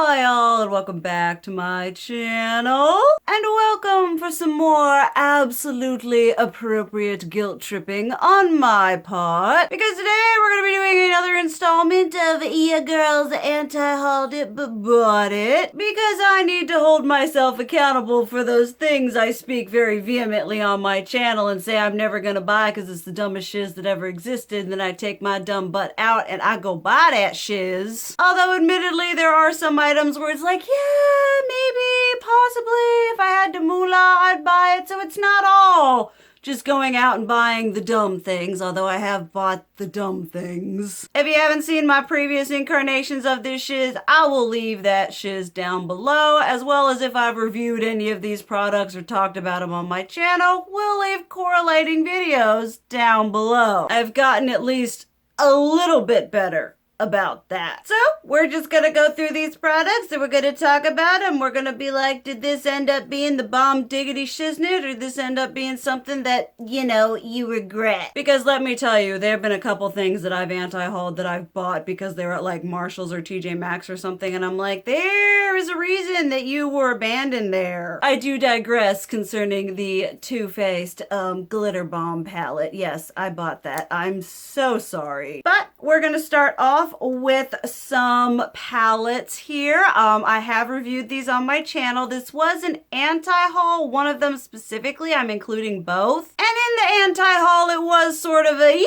Hi y'all, and welcome back to my channel. And welcome for some more absolutely appropriate guilt tripping on my part. Because today we're going to be doing another installment of Ya Girl's Anti-Hauled It But Bought It. Because I need to hold myself accountable for those things I speak very vehemently on my channel and say I'm never going to buy because it's the dumbest shiz that ever existed. And then I take my dumb butt out and I go buy that shiz. Although admittedly there are some items where it's like, yeah, maybe, possibly, if I had the moolah, I'd buy it. So it's not all just going out and buying the dumb things, although I have bought the dumb things. If you haven't seen my previous incarnations of this shiz, I will leave that shiz down below, as well as if I've reviewed any of these products or talked about them on my channel, we'll leave correlating videos down below. I've gotten at least a little bit better about that. So we're just gonna go through these products and we're gonna talk about them. We're gonna be like, did this end up being the bomb diggity shiznit, or did this end up being something that, you know, you regret? Because let me tell you, there have been a couple things that I've anti-hauled that I've bought because they were at like Marshalls or TJ Maxx or something, and I'm like, there is a reason that you were abandoned there. I do digress concerning the Too Faced glitter bomb palette. Yes, I bought that. I'm so sorry. But we're gonna start off with some palettes here. I have reviewed these on my channel. This was an anti-haul, one of them specifically. I'm including both. And in the anti-haul, it was sort of a, yeah,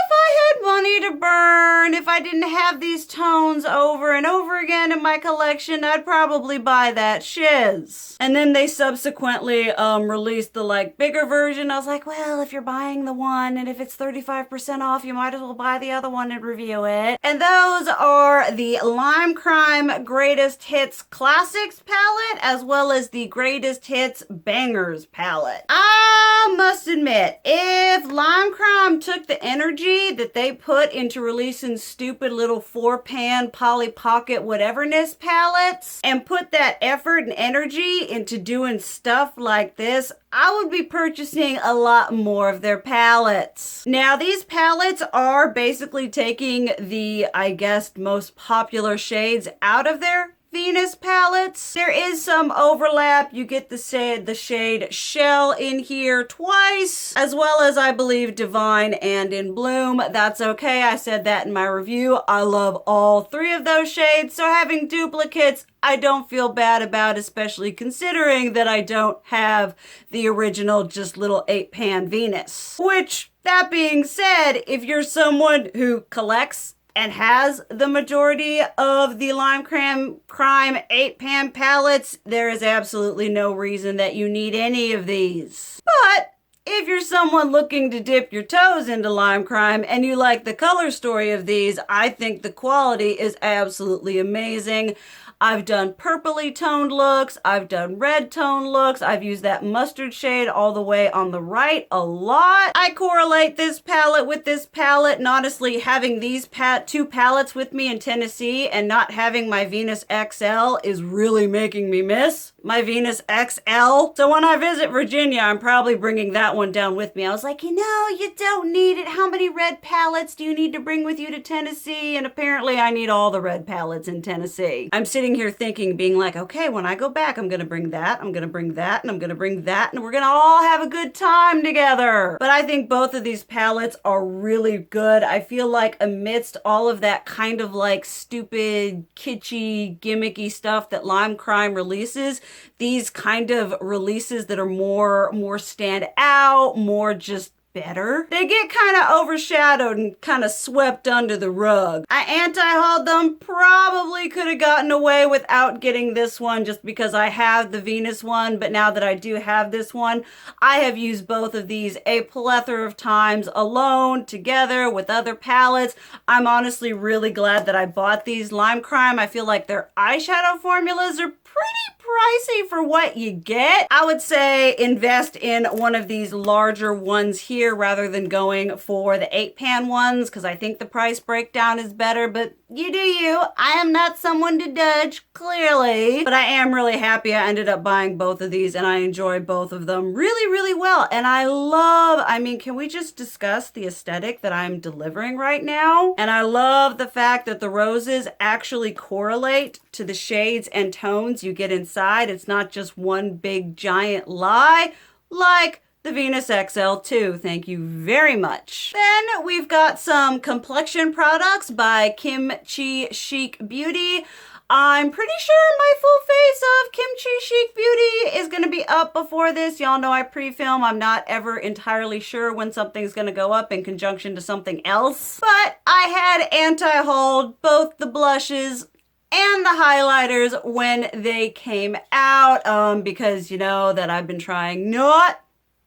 if I had money to burn, if I didn't have these tones over and over again in my collection, I'd probably buy that shiz. And then they subsequently released the like bigger version. I was like, well, if you're buying the one and if it's 35% off, you might as well buy the other one and review it. And those are the Lime Crime Greatest Hits Classics palette, as well as the Greatest Hits Bangers palette. I must admit, if Lime Crime took the energy that they put into releasing stupid little 4-pan Polly Pocket whateverness palettes and put that effort and energy into doing stuff like this, I would be purchasing a lot more of their palettes. Now, these palettes are basically taking the, I guess, most popular shades out of their Venus palettes. There is some overlap. You get the shade Shell in here twice, as well as I believe Divine and In Bloom. That's okay. I said that in my review. I love all three of those shades, so having duplicates I don't feel bad about, especially considering that I don't have the original just little 8-pan Venus. Which, that being said, if you're someone who collects and has the majority of the Lime Crime 8-pan palettes, there is absolutely no reason that you need any of these. But if you're someone looking to dip your toes into Lime Crime and you like the color story of these, I think the quality is absolutely amazing. I've done purpley toned looks, I've done red toned looks, I've used that mustard shade all the way on the right a lot. I correlate this palette with this palette, and honestly having these two palettes with me in Tennessee and not having my Venus XL is really making me miss my Venus XL. So when I visit Virginia, I'm probably bringing that one down with me. I was like, you know, you don't need it. How many red palettes do you need to bring with you to Tennessee? And apparently I need all the red palettes in Tennessee. I'm sitting here thinking, being like, okay, when I go back, I'm gonna bring that, I'm gonna bring that, and I'm gonna bring that, and we're gonna all have a good time together. But I think both of these palettes are really good. I feel like amidst all of that kind of like stupid, kitschy, gimmicky stuff that Lime Crime releases, these kind of releases that are more stand out, more just better, they get kind of overshadowed and kind of swept under the rug. I anti-hauled them, probably could have gotten away without getting this one just because I have the Venus one, but now that I do have this one, I have used both of these a plethora of times alone, together, with other palettes. I'm honestly really glad that I bought these. Lime Crime, I feel like their eyeshadow formulas are pretty pricey for what you get. I would say invest in one of these larger ones here rather than going for the 8-pan ones, because I think the price breakdown is better, but you do you. I am not someone to judge, clearly. But I am really happy I ended up buying both of these, and I enjoy both of them really, really well. And I mean, can we just discuss the aesthetic that I'm delivering right now? And I love the fact that the roses actually correlate to the shades and tones you get inside. It's not just one big giant lie, like the Venus XL2. Thank you very much. Then we've got some complexion products by Kimchi Chic Beauty. I'm pretty sure my full face of Kimchi Chic Beauty is going to be up before this. Y'all know I pre-film. I'm not ever entirely sure when something's going to go up in conjunction to something else. But I had anti-hold both the blushes and the highlighters when they came out because you know that I've been trying not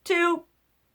to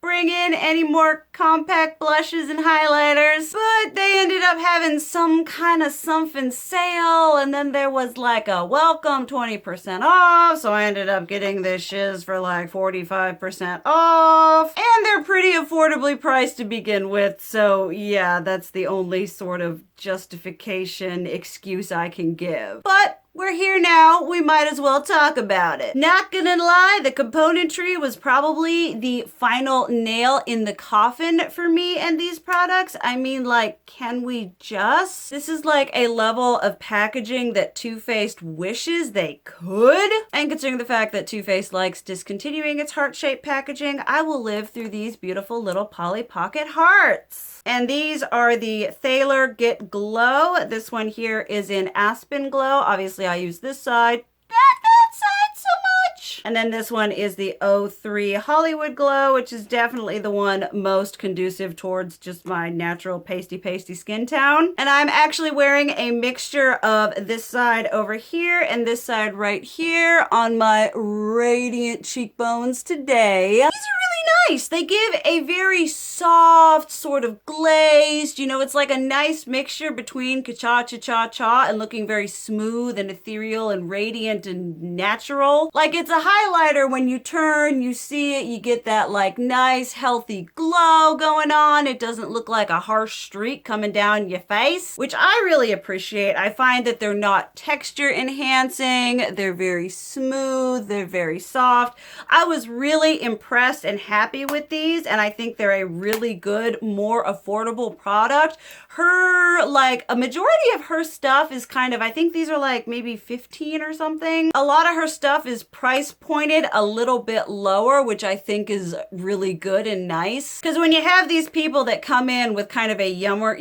bring in any more compact blushes and highlighters, but they ended up having some kind of something sale, and then there was like a welcome 20% off, so I ended up getting this shiz for like 45% off, and they're pretty affordably priced to begin with, so yeah, that's the only sort of justification excuse I can give. But we're here now, we might as well talk about it. Not gonna lie, the componentry was probably the final nail in the coffin for me and these products. I mean, like, can we just? This is like a level of packaging that Too Faced wishes they could. And considering the fact that Too Faced likes discontinuing its heart-shaped packaging, I will live through these beautiful little Polly Pocket hearts. And these are the Thaler Get Glow. This one here is in Aspen Glow. Obviously, I use this side, not that side so much. And then this one is the 03 Hollywood Glow, which is definitely the one most conducive towards just my natural pasty skin tone. And I'm actually wearing a mixture of this side over here and this side right here on my radiant cheekbones today. These are really nice. They give a very soft, sort of glazed, you know, it's like a nice mixture between cha-cha-cha-cha and looking very smooth and ethereal and radiant and natural. Like, it's a highlighter. When you turn, you see it, you get that like nice, healthy glow going on. It doesn't look like a harsh streak coming down your face, which I really appreciate. I find that they're not texture enhancing. They're very smooth. They're very soft. I was really impressed and happy with these, and I think they're a really good, more affordable product. Her, like, a majority of her stuff is kind of, I think these are like maybe 15 or something. A lot of her stuff is price pointed a little bit lower, which I think is really good and nice. Because when you have these people that come in with kind of a younger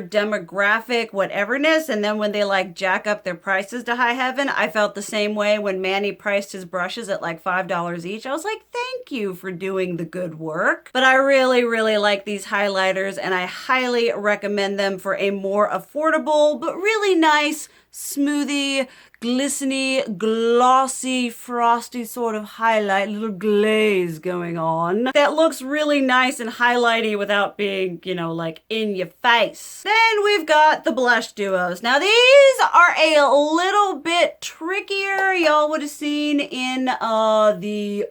demographic whateverness, and then when they like jack up their prices to high heaven, I felt the same way when Manny priced his brushes at like $5 each. I was like, thank you for doing the good work. But I really, really like these highlighters, and I highly recommend them for a more affordable but really nice, smoothie, glistening, glossy, frosty sort of highlight, little glaze going on that looks really nice and highlighty without being, you know, like in your face. Then we've got the blush duos. Now these are a little bit trickier. Y'all would have seen in the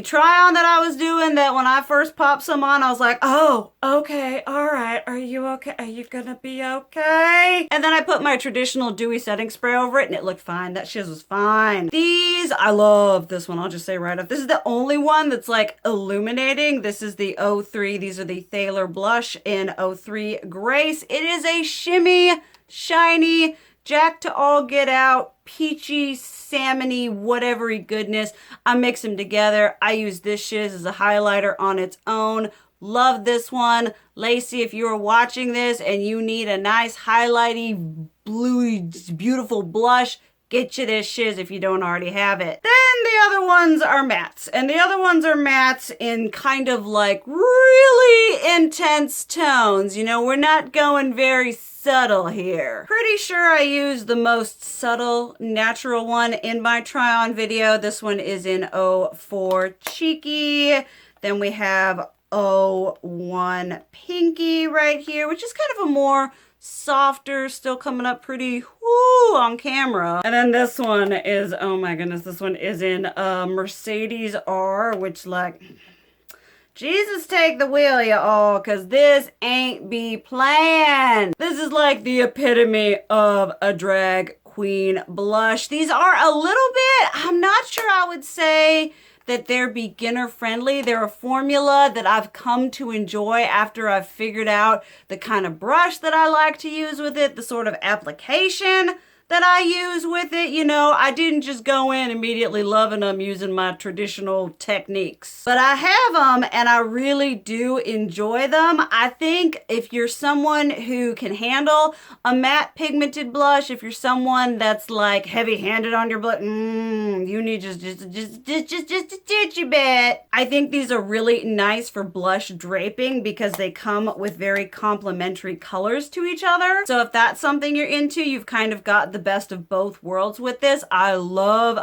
try on that I was doing, that when I first popped some on, I was like, oh, okay, all right, are you okay? Are you gonna be okay? And then I put my traditional dewy setting spray over it, and it looked fine. That shiz was fine. These, I love this one. I'll just say right up. This is the only one that's like illuminating. This is the 03. These are the Thaler blush in 03 Grace. It is a shimmy, shiny, jack to all get out, peachy, salmony, whatevery goodness. I mix them together. I use this shiz as a highlighter on its own. Love this one. Lacey, if you're watching this and you need a nice highlighty, bluey, beautiful blush, get you this shiz if you don't already have it. Then the other ones are mattes. And the other ones are mattes in kind of like really intense tones. You know, we're not going very subtle here. Pretty sure I used the most subtle, natural one in my try-on video. This one is in 04 Cheeky. Then we have 01 Pinky right here, which is kind of a more softer, still coming up pretty whoo on camera. And then this one is, oh my goodness, this one is in Mercedes R, which like, Jesus take the wheel, y'all, because this ain't be playing. This is like the epitome of a drag queen blush. These are a little bit, I'm not sure I would say that they're beginner friendly. They're a formula that I've come to enjoy after I've figured out the kind of brush that I like to use with it, the sort of application that I use with it. You know, I didn't just go in immediately loving them using my traditional techniques. But I have them and I really do enjoy them. I think if you're someone who can handle a matte pigmented blush, if you're someone that's like heavy-handed on your blush, you need just a titchy bit. I think these are really nice for blush draping because they come with very complementary colors to each other. So if that's something you're into, you've kind of got the best of both worlds with this. I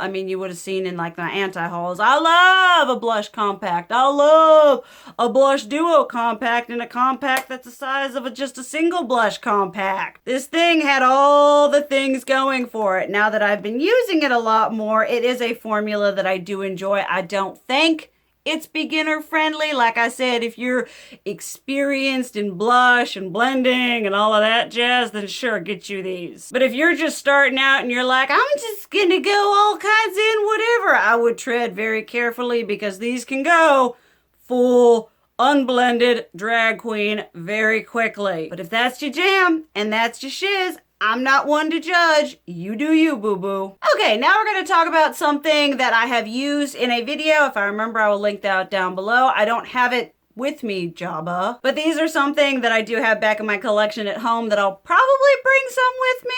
mean, you would have seen in like my anti-hauls, I love a blush compact. I love a blush duo compact and a compact that's the size of just a single blush compact. This thing had all the things going for it. Now that I've been using it a lot more, it is a formula that I do enjoy. I don't think it's beginner friendly. Like I said, if you're experienced in blush and blending and all of that jazz, then sure, get you these. But if you're just starting out and you're like, I'm just gonna go all kinds in whatever, I would tread very carefully because these can go full unblended drag queen very quickly. But if that's your jam and that's your shiz, I'm not one to judge. You do you, boo-boo. Okay, now we're going to talk about something that I have used in a video. If I remember, I will link that down below. I don't have it with me, Jabba. But these are something that I do have back in my collection at home that I'll probably bring some with me.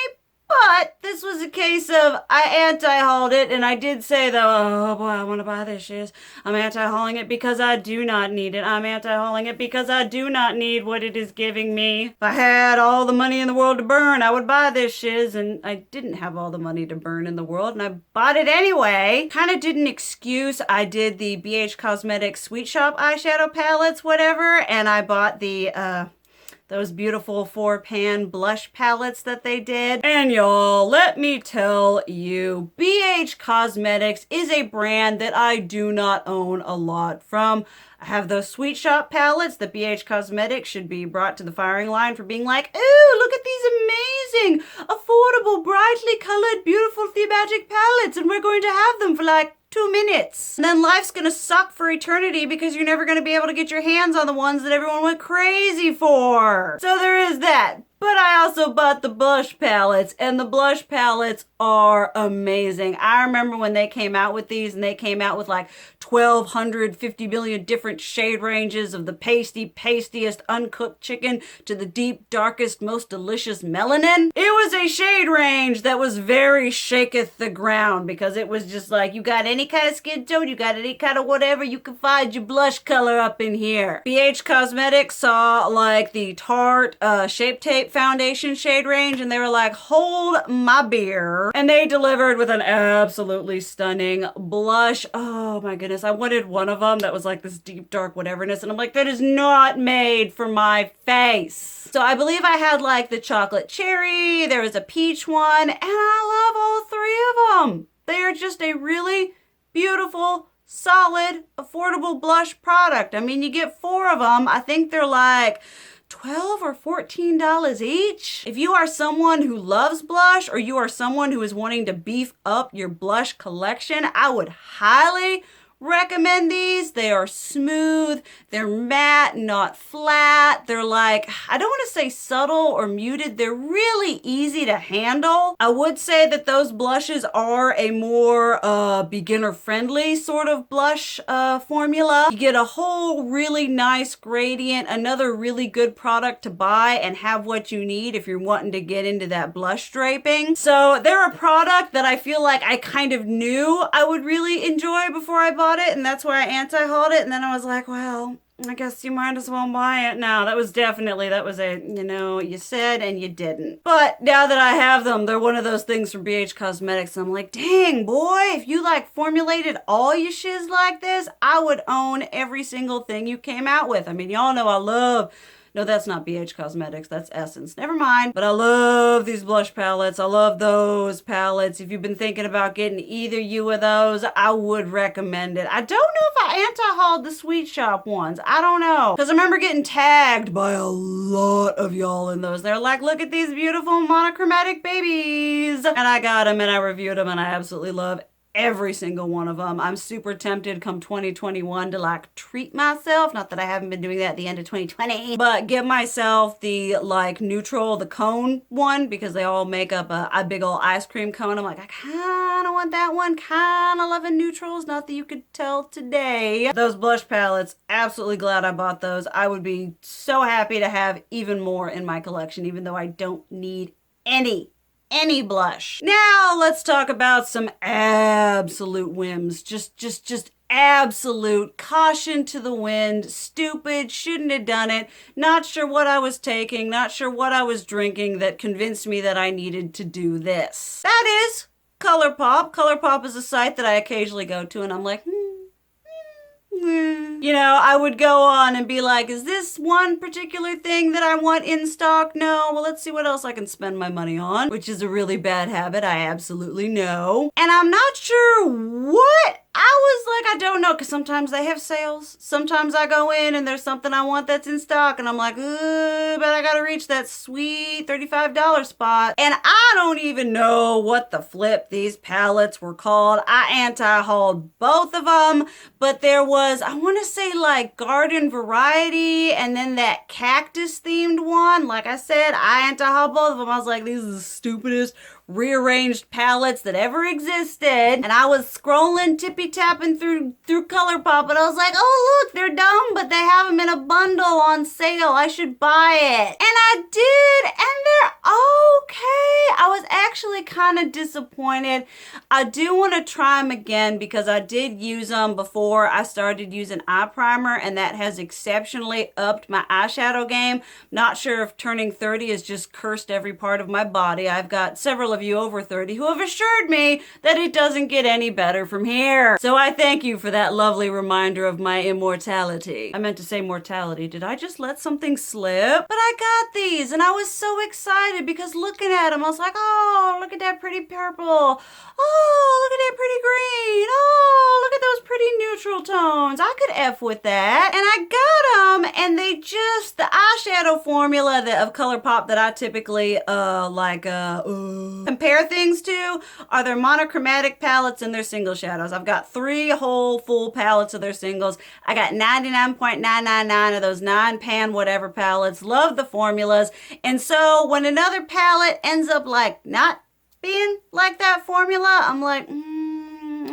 But this was a case of I anti-hauled it, and I did say though, oh boy, I want to buy this shiz. I'm anti-hauling it because I do not need it. I'm anti-hauling it because I do not need what it is giving me. If I had all the money in the world to burn, I would buy this shiz, and I didn't have all the money to burn in the world, and I bought it anyway. Kind of did an excuse. I did the BH Cosmetics Sweet Shop eyeshadow palettes, whatever, and I bought the those beautiful 4-pan blush palettes that they did. And y'all, let me tell you, BH Cosmetics is a brand that I do not own a lot from. I have those Sweet Shop palettes that BH Cosmetics should be brought to the firing line for being like, ooh, look at these amazing, affordable, brightly colored, beautiful thematic palettes, and we're going to have them for like 2 minutes. And then life's gonna suck for eternity because you're never gonna be able to get your hands on the ones that everyone went crazy for. So there is that. But I also bought the blush palettes, and the blush palettes are amazing. I remember when they came out with these, and they came out with like 1,250 million different shade ranges of the pastiest uncooked chicken to the deep, darkest, most delicious melanin. It was a shade range that was very shaketh the ground because it was just like, you got any kind of skin tone, you got any kind of whatever, you can find your blush color up in here. BH Cosmetics saw like the Tarte Shape Tape foundation shade range, and they were like, hold my beer. And they delivered with an absolutely stunning blush. Oh my goodness, I wanted one of them that was like this deep dark whateverness, and I'm like, that is not made for my face. So I believe I had like the chocolate cherry, there was a peach one, and I love all 3 of them. They are just a really beautiful, solid, affordable blush product. I mean, you get 4 of them. I think they're like $12 or $14 each. If you are someone who loves blush, or you are someone who is wanting to beef up your blush collection, I would highly recommend these. They are smooth, they're matte, not flat. They're like, I don't want to say subtle or muted, they're really easy to handle. I would say that those blushes are a more beginner friendly sort of blush formula. You get a whole really nice gradient, another really good product to buy and have what you need if you're wanting to get into that blush draping. So they're a product that I feel like I kind of knew I would really enjoy before I bought it, and that's why I anti-hauled it. And then I was like, well, I guess you might as well buy it now. That was a, you know, you said and you didn't. But now that I have them, they're one of those things from BH Cosmetics. I'm like, dang, boy, if you like formulated all your shiz like this, I would own every single thing you came out with. I mean, y'all know I love No, that's not BH Cosmetics. That's Essence. Never mind. But I love these blush palettes. I love those palettes. If you've been thinking about getting either you of those, I would recommend it. I don't know if I anti-hauled the Sweet Shop ones. I don't know. Because I remember getting tagged by a lot of y'all in those. They're like, look at these beautiful monochromatic babies. And I got them and I reviewed them and I absolutely love every single one of them. I'm super tempted come 2021 to like treat myself. Not that I haven't been doing that at the end of 2020, but get myself the like neutral, the cone one, because they all make up a big old ice cream cone. I'm like, I kind of want that one. Kind of loving neutrals. Not that you could tell today. Those blush palettes, absolutely glad I bought those. I would be so happy to have even more in my collection, even though I don't need any blush. Now let's talk about some absolute whims. Just absolute caution to the wind. Stupid, shouldn't have done it. Not sure what I was taking, not sure what I was drinking that convinced me that I needed to do this. That is Colourpop. Colourpop is a site that I occasionally go to and I'm like, you know, I would go on and be like, is this one particular thing that I want in stock? No. Well, let's see what else I can spend my money on, which is a really bad habit. I absolutely know. And I'm not sure what. I was like, I don't know, because sometimes they have sales. Sometimes I go in and there's something I want that's in stock and I'm like, but I gotta reach that sweet $35 spot. And I don't even know what the flip these palettes were called. I anti-hauled both of them, but there was, I want to say like garden variety and then that cactus themed one. Like I said, I anti-hauled both of them. I was like, these are the stupidest rearranged palettes that ever existed. And I was scrolling, tippy-tapping through Colourpop, and I was like, oh, look, they're dumb, but they have them in a bundle on sale. I should buy it. And I did, and they're okay. I was actually kind of disappointed. I do want to try them again because I did use them before I started using eye primer, and that has exceptionally upped my eyeshadow game. Not sure if turning 30 has just cursed every part of my body. I've got several of you over 30 who have assured me that it doesn't get any better from here. So I thank you for that lovely reminder of my immortality. I meant to say mortality. Did I just let something slip? But I got these and I was so excited because looking at them, I was like, oh, look at that pretty purple. Oh, look at that pretty green. Oh, look at those pretty neutral tones. I could F with that. And I got them and they just, the eyeshadow formula of Colourpop that I typically compare things to are their monochromatic palettes and their single shadows. I've got 3 whole full palettes of their singles. I got 99.999 of those 9-pan whatever palettes. Love the formulas. And so when another palette ends up like not being like that formula, I'm like,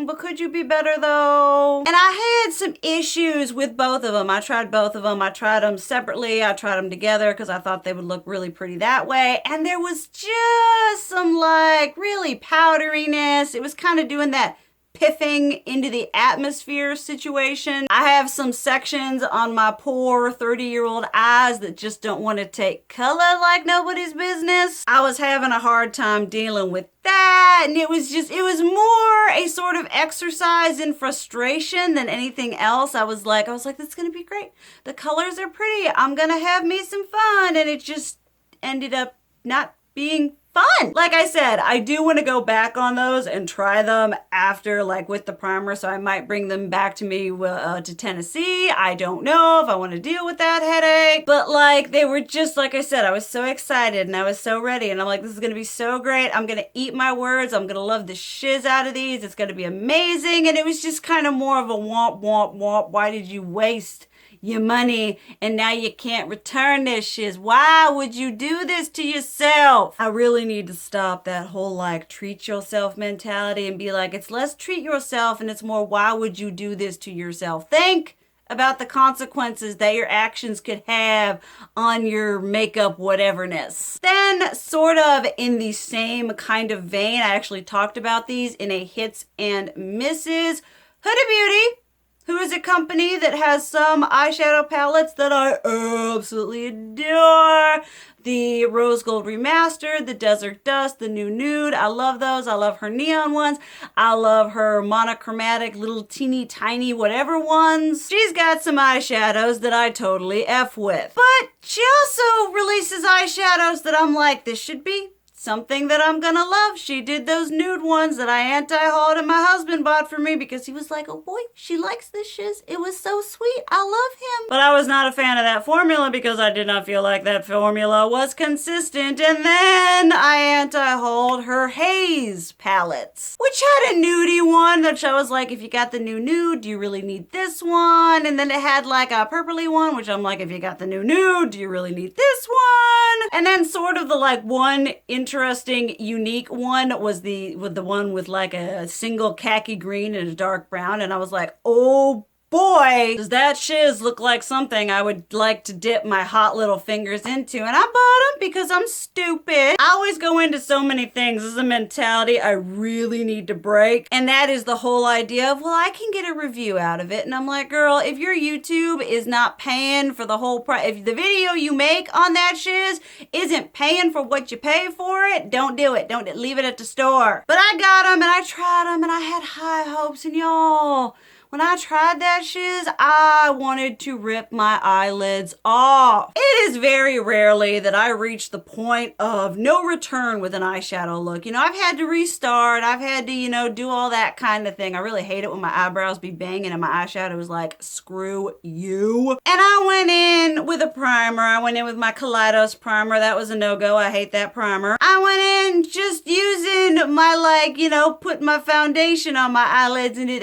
but could you be better though? And I had some issues with both of them. I tried both of them. I tried them separately. I tried them together because I thought they would look really pretty that way. And there was just some like really powderiness. It was kind of doing that piffing into the atmosphere situation. I have some sections on my poor 30-year-old eyes that just don't want to take color like nobody's business. I was having a hard time dealing with that, and it was more a sort of exercise in frustration than anything else. I was like, this is gonna be great. The colors are pretty. I'm gonna have me some fun, and it just ended up not being fun. Like I said, I do want to go back on those and try them after, like with the primer, so I might bring them back to me to Tennessee. I don't know if I want to deal with that headache, but like they were just, like I said, I was so excited and I was so ready and I'm like, this is gonna be so great. I'm gonna eat my words. I'm gonna love the shiz out of these. It's gonna be amazing. And it was just kind of more of a womp womp womp. Why did you waste your money and now you can't return this shiz? Why would you do this to yourself? I really need to stop that whole like treat yourself mentality and be like, it's less treat yourself and it's more why would you do this to yourself? Think about the consequences that your actions could have on your makeup whateverness. Then sort of in the same kind of vein, I actually talked about these in a hits and misses. Huda Beauty who is a company that has some eyeshadow palettes that I absolutely adore. The Rose Gold Remastered, the Desert Dust, the New Nude. I love those. I love her neon ones. I love her monochromatic little teeny tiny whatever ones. She's got some eyeshadows that I totally F with. But she also releases eyeshadows that I'm like, this should be something that I'm gonna love. She did those nude ones that I anti-hauled and my husband bought for me because he was like, oh boy, she likes this shiz. It was so sweet. I love him. But I was not a fan of that formula because I did not feel like that formula was consistent. And then I anti-hauled her Haze palettes, which had a nudie one that I was like, if you got the new nude, do you really need this one? And then it had like a purpley one, which I'm like, if you got the new nude, do you really need this one? And then sort of the like one interesting, unique one was the one with like a single khaki green and a dark brown. And I was like, oh boy, does that shiz look like something I would like to dip my hot little fingers into. And I bought them because I'm stupid. I always go into so many things. This is a mentality I really need to break. And that is the whole idea of, well, I can get a review out of it. And I'm like, girl, if your YouTube is not paying for the whole price, if the video you make on that shiz isn't paying for what you pay for it, don't do it. Don't leave it at the store. But I got them and I tried them and I had high hopes. And y'all, when I tried that shiz, I wanted to rip my eyelids off. It is very rarely that I reach the point of no return with an eyeshadow look. You know, I've had to restart. I've had to, you know, do all that kind of thing. I really hate it when my eyebrows be banging and my eyeshadow is like, screw you. And I went in with a primer. I went in with my Kaleidos primer. That was a no-go. I hate that primer. I went in just using my, like, you know, put my foundation on my eyelids and it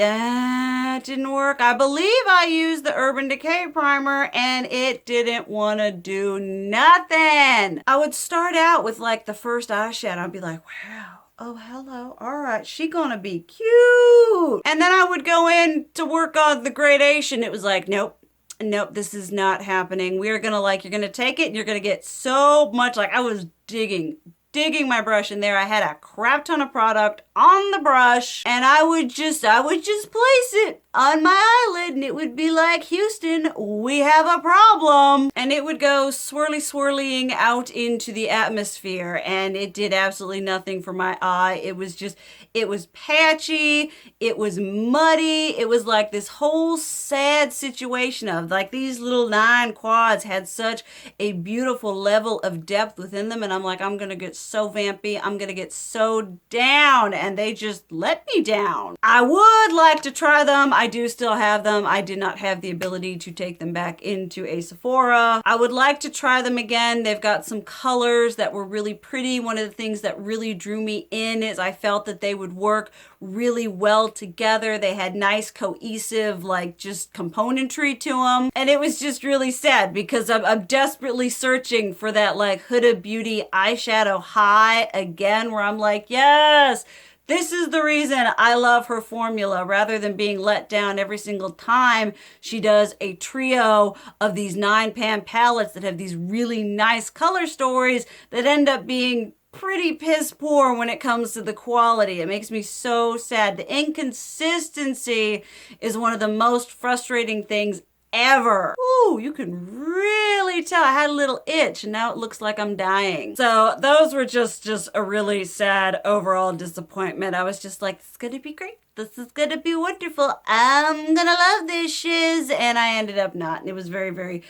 didn't work. I believe I used the Urban Decay primer and it didn't want to do nothing. I would start out with like the first eyeshadow. I'd be like, wow. Oh, hello. All right. She gonna be cute. And then I would go in to work on the gradation. It was like, nope, this is not happening. We are gonna like, you're gonna take it and you're gonna get so much, like I was digging my brush in there. I had a crap ton of product on the brush and I would just place it on my eyelid and it would be like, Houston, we have a problem. And it would go swirling out into the atmosphere and it did absolutely nothing for my eye. It was patchy, it was muddy, it was like this whole sad situation of like these little 9 quads had such a beautiful level of depth within them and I'm like, I'm gonna get so vampy, I'm gonna get so down, and they just let me down. I would like to try them. I do still have them. I did not have the ability to take them back into a Sephora. I would like to try them again. They've got some colors that were really pretty. One of the things that really drew me in is I felt that they would work really well together. They had nice cohesive like just componentry to them, and it was just really sad because I'm desperately searching for that like Huda Beauty eyeshadow high again where I'm like, yes, this is the reason I love her formula, rather than being let down every single time she does a trio of these 9-pan palettes that have these really nice color stories that end up being pretty piss poor when it comes to the quality. It makes me so sad. The inconsistency is one of the most frustrating things ever. Ooh, you can really tell. I had a little itch and now it looks like I'm dying. So those were just a really sad overall disappointment. I was just like, this is gonna be great. This is gonna be wonderful. I'm gonna love this shiz. And I ended up not. And it was very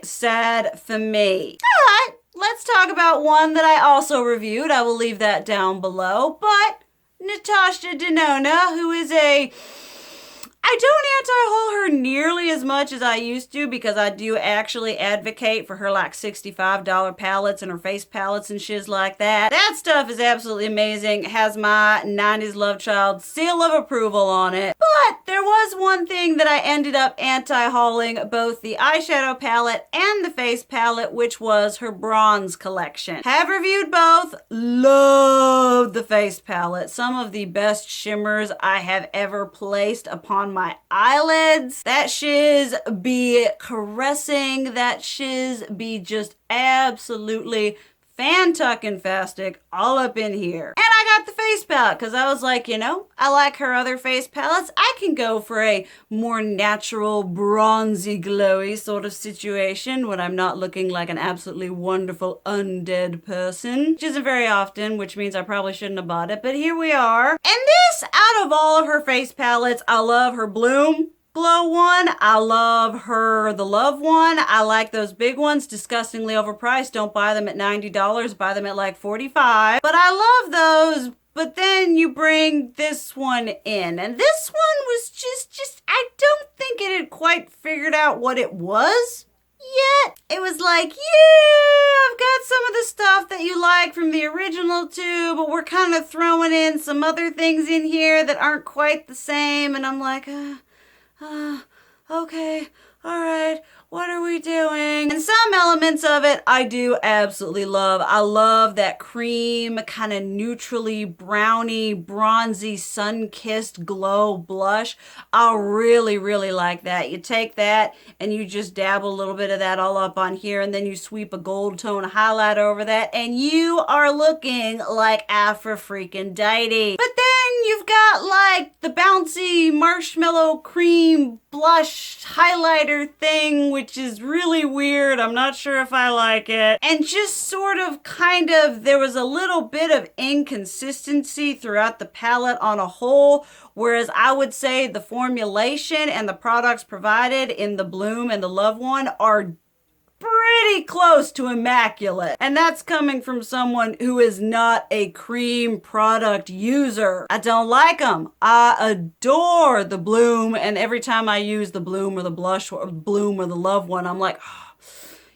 sad for me. All right, let's talk about one that I also reviewed. I will leave that down below. But Natasha Denona, who is I don't anti-haul her nearly as much as I used to because I do actually advocate for her like $65 palettes and her face palettes and shiz like that. That stuff is absolutely amazing. It has my 90s love child seal of approval on it. But there was one thing that I ended up anti-hauling, both the eyeshadow palette and the face palette, which was her bronze collection. Have reviewed both. Love the face palette. Some of the best shimmers I have ever placed upon my eyelids. That shiz be caressing. That shiz be just absolutely fan-tucking-fastic all up in here. And I got the face palette because I was like, you know, I like her other face palettes. I can go for a more natural, bronzy, glowy sort of situation when I'm not looking like an absolutely wonderful undead person, which isn't very often, which means I probably shouldn't have bought it, but here we are. And this, out of all of her face palettes, I love her Bloom Glow one. I love her the Love one. I like those big ones, disgustingly overpriced. Don't buy them at $90, buy them at like $45. But I love those. But then you bring this one in, and this one was just I don't think it had quite figured out what it was yet. It was like, yeah, I've got some of the stuff that you like from the original too, but we're kind of throwing in some other things in here that aren't quite the same. And I'm like, okay, all right, what are we doing? And some elements of it I do absolutely love. I love that cream, kind of neutrally browny, bronzy, sun-kissed glow blush. I really, really like that. You take that and you just dabble a little bit of that all up on here, and then you sweep a gold tone highlight over that, and you are looking like Afro-freaking-Dighty. But then you've got like the bouncy marshmallow cream blush highlighter thing, which is really weird. I'm not sure if I like it. And just sort of kind of, there was a little bit of inconsistency throughout the palette on a whole, whereas I would say the formulation and the products provided in the Bloom and the Love one are pretty close to immaculate. And that's coming from someone who is not a cream product user. I don't like them. I adore the Bloom, and every time I use the Bloom or the blush or Bloom or the Love one, I'm like, oh,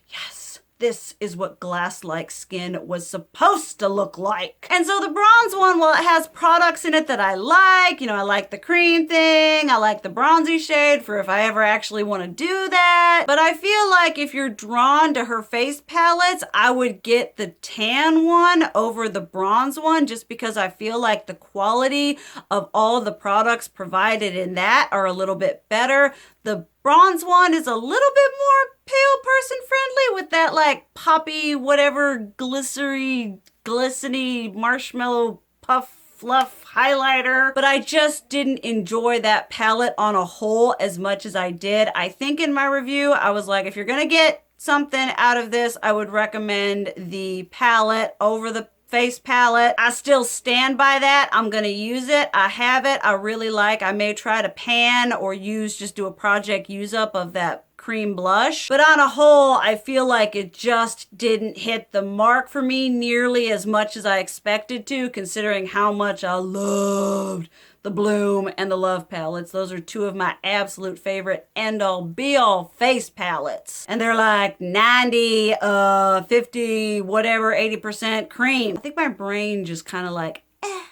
yes, this is what glass-like skin was supposed to look like. And so the bronze one, well, it has products in it that I like. You know, I like the cream thing. I like the bronzy shade for if I ever actually want to do that. But I feel like if you're drawn to her face palettes, I would get the tan one over the bronze one, just because I feel like the quality of all the products provided in that are a little bit better. The bronze one is a little bit more pale person friendly with that like poppy, whatever, glistery, glistening marshmallow puff fluff highlighter. But I just didn't enjoy that palette on a whole as much as I did. I think in my review, I was like, if you're gonna get something out of this, I would recommend the palette over the face palette. I still stand by that. I'm gonna use it. I have it. I really like. I may try to pan or just do a project use up of that cream blush. But on a whole, I feel like it just didn't hit the mark for me nearly as much as I expected to, considering how much I loved the Bloom and the Love palettes. Those are two of my absolute favorite end-all be-all face palettes. And they're like 90, 50, whatever, 80% cream. I think my brain just kind of like,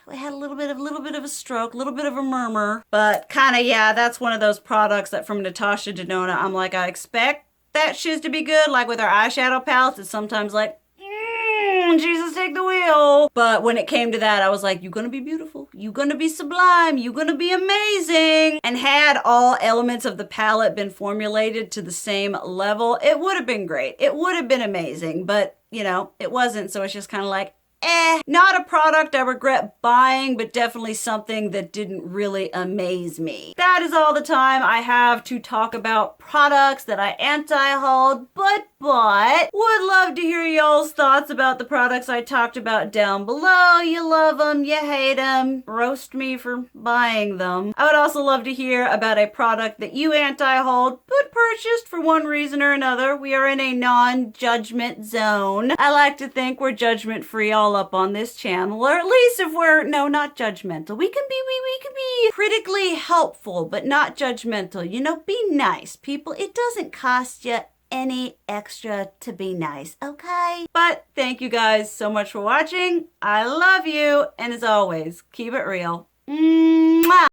we had a little bit of a stroke, a little bit of a murmur. But kind of, yeah, that's one of those products that from Natasha Denona, I'm like, I expect that shiz to be good. Like with our eyeshadow palettes, it's sometimes like, Jesus, take the wheel. But when it came to that, I was like, you're gonna be beautiful. You're gonna be sublime. You're gonna be amazing. And had all elements of the palette been formulated to the same level, it would have been great. It would have been amazing. But, you know, it wasn't. So it's just kind of like, not a product I regret buying, but definitely something that didn't really amaze me. That is all the time I have to talk about products that I anti-hauled, but would love to hear y'all's thoughts about the products I talked about down below. You love them, you hate them, roast me for buying them. I would also love to hear about a product that you anti-hauled, but purchased for one reason or another. We are in a non-judgment zone. I like to think we're judgment-free all up on this channel, or at least if we're, no, not judgmental. We can be critically helpful, but not judgmental. You know, be nice, people. It doesn't cost you any extra to be nice, okay? But thank you guys so much for watching. I love you, and as always, keep it real. Mwah!